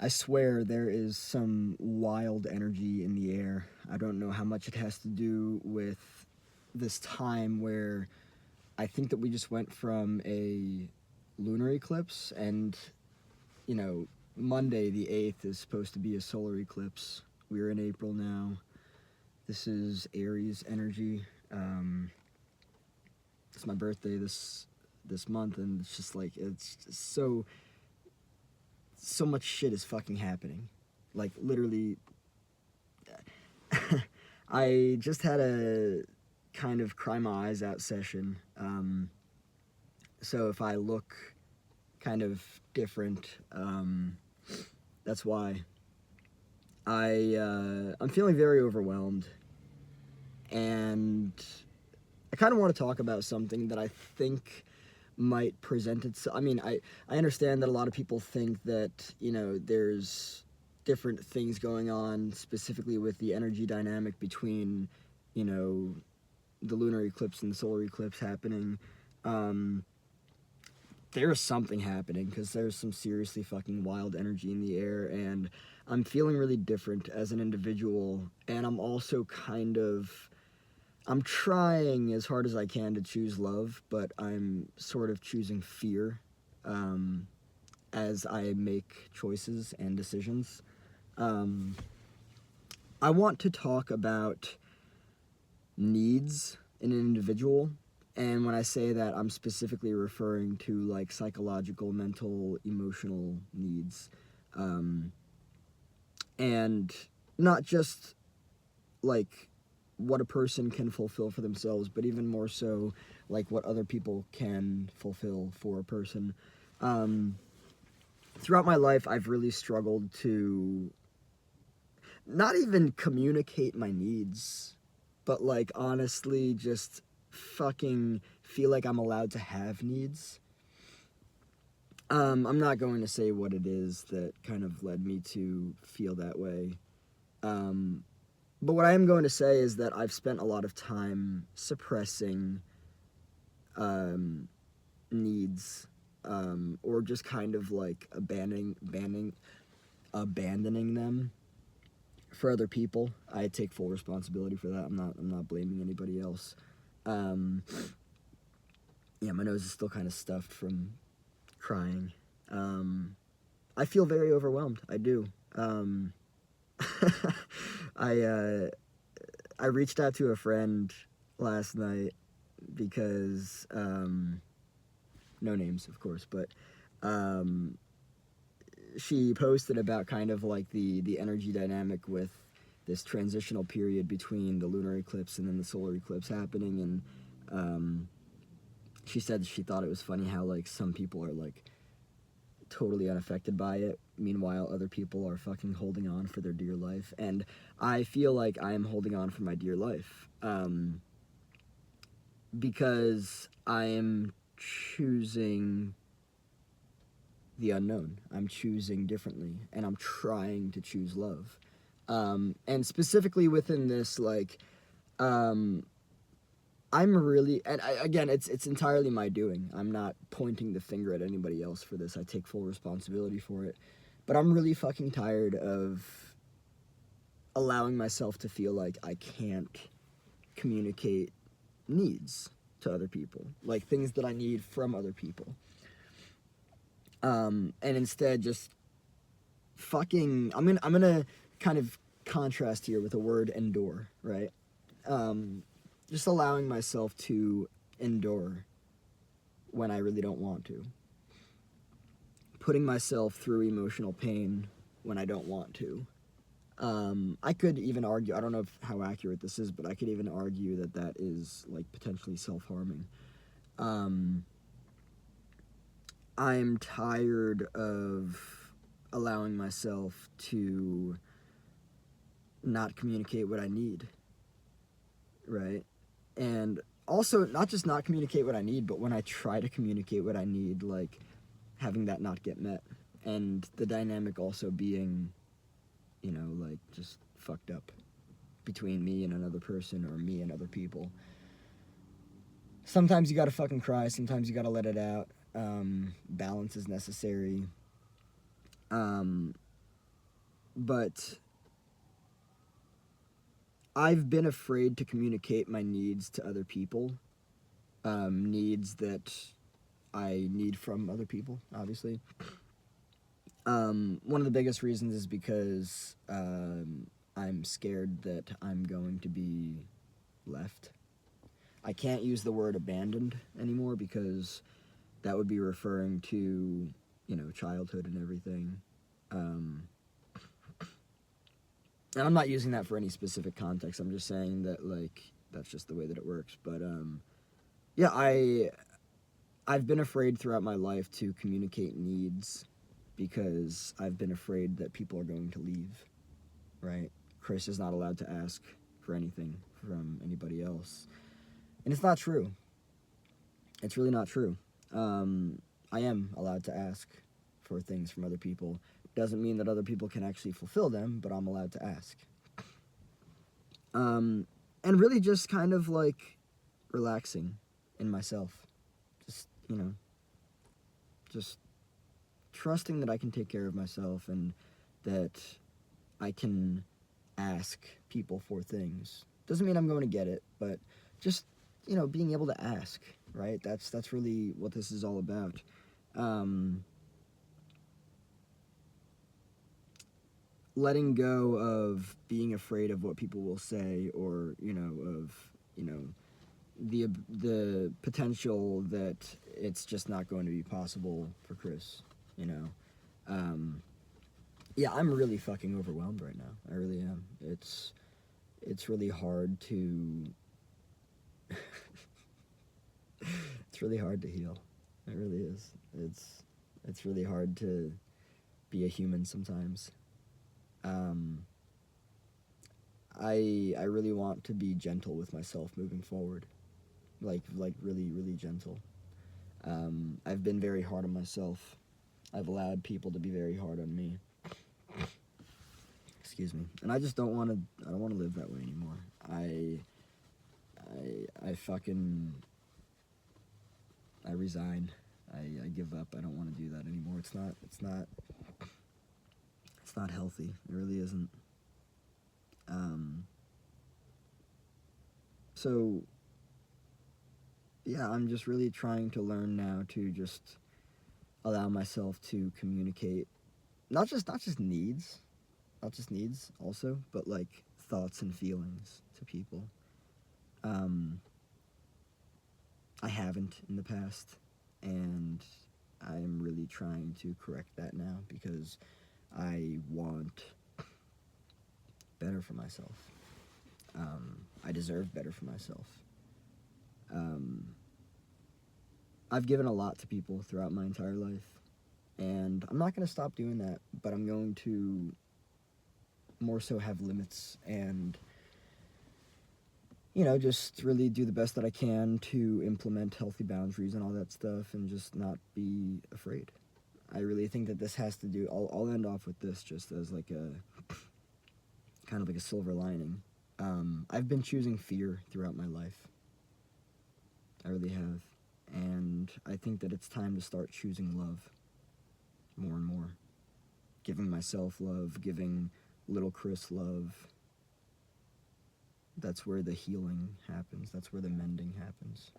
I swear there is some wild energy in the air. I don't know how much it has to do with this time where I think that we just went from a lunar eclipse, and, you know, Monday the 8th is supposed to be a solar eclipse. We're in April now. This is Aries energy. It's my birthday this month, and it's just like it's just so much shit is fucking happening. Like literally, I just had a kind of cry my eyes out session. So if I look kind of different, that's why. I'm feeling very overwhelmed, and I kind of want to talk about something that I think might present itself. I mean, I understand that a lot of people think that, you know, there's different things going on specifically with the energy dynamic between, you know, the lunar eclipse and the solar eclipse happening. Um, there's something happening because there's some seriously fucking wild energy in the air, and I'm feeling really different as an individual, and I'm also kind of I'm trying as hard as I can to choose love, but I'm sort of choosing fear um, as I make choices and decisions. Um, I want to talk about needs in an individual. And when I say that, I'm specifically referring to like psychological, mental, emotional needs. Um, and not just like what a person can fulfill for themselves, but even more so like what other people can fulfill for a person. Um, Throughout my life, I've really struggled to not even communicate my needs, but like honestly just fucking feel like I'm allowed to have needs. I'm not going to say what it is that kind of led me to feel that way. Um, but what I am going to say is that I've spent a lot of time suppressing um, needs, or just kind of like abandoning them for other people. I take full responsibility for that. I'm not blaming anybody else. Um, yeah, my nose is still kind of stuffed from crying. Um, I feel very overwhelmed. I do. Um, I I reached out to a friend last night because no names, of course, but um, she posted about kind of like the energy dynamic with this transitional period between the lunar eclipse and then the solar eclipse happening, and she said she thought it was funny how like some people are like totally unaffected by it, meanwhile other people are fucking holding on for their dear life, and I feel like I am holding on for my dear life, because I am choosing the unknown. I'm choosing differently, and I'm trying to choose love. And specifically within this, like, um, I'm really, and again, it's entirely my doing. I'm not pointing the finger at anybody else for this. I take full responsibility for it. But I'm really fucking tired of allowing myself to feel like I can't communicate needs to other people, like things that I need from other people. And instead just fucking I'm gonna kind of contrast here with the word endure, right? Um, just allowing myself to endure when I really don't want to. Putting myself through emotional pain when I don't want to. I could even argue, I don't know how accurate this is, but I could even argue that that is like potentially self-harming. Um, I'm tired of allowing myself to not communicate what I need, right? And also, not just not communicate what I need, but when I try to communicate what I need, like having that not get met. And the dynamic also being, you know, like just fucked up between me and another person or me and other people. Sometimes you gotta fucking cry, sometimes you gotta let it out. Balance is necessary. Um, but I've been afraid to communicate my needs to other people, needs that I need from other people, obviously. One of the biggest reasons is because I'm scared that I'm going to be left. I can't use the word abandoned anymore because that would be referring to, childhood and everything. And I'm not using that for any specific context. I'm just saying that, like, that's just the way that it works. But, yeah, I've been afraid throughout my life to communicate needs because I've been afraid that people are going to leave, right? Chris is not allowed to ask for anything from anybody else. And it's not true. It's really not true. I am allowed to ask for things from other people. Doesn't mean that other people can actually fulfill them, but I'm allowed to ask. And really just kind of like relaxing in myself. Just trusting that I can take care of myself and that I can ask people for things. Doesn't mean I'm going to get it, but just, being able to ask, right? That's really what this is all about. Letting go of being afraid of what people will say, or the potential that it's just not going to be possible for Chris. Yeah, I'm really fucking overwhelmed right now. I really am. It's really hard to it's really hard to heal. It really is. It's really hard to be a human sometimes. I really want to be gentle with myself moving forward, like really really gentle. I've been very hard on myself. I've allowed people to be very hard on me. Excuse me. And I just don't want to. I don't want to live that way anymore. I resign. I give up. I don't want to do that anymore. It's not healthy. It really isn't. So yeah, I'm just really trying to learn now to just allow myself to communicate not just needs, also, but like thoughts and feelings to people. I haven't in the past, and I'm really trying to correct that now because I want better for myself. I deserve better for myself. I've given a lot to people throughout my entire life, and I'm not going to stop doing that, but I'm going to more so have limits and, just really do the best that I can to implement healthy boundaries and all that stuff and just not be afraid. I really think that this has to do, I'll end off with this just as like a, kind of like a silver lining. I've been choosing fear throughout my life. I really have. And I think that it's time to start choosing love more and more. Giving myself love, giving little Chris love. That's where the healing happens. That's where the mending happens.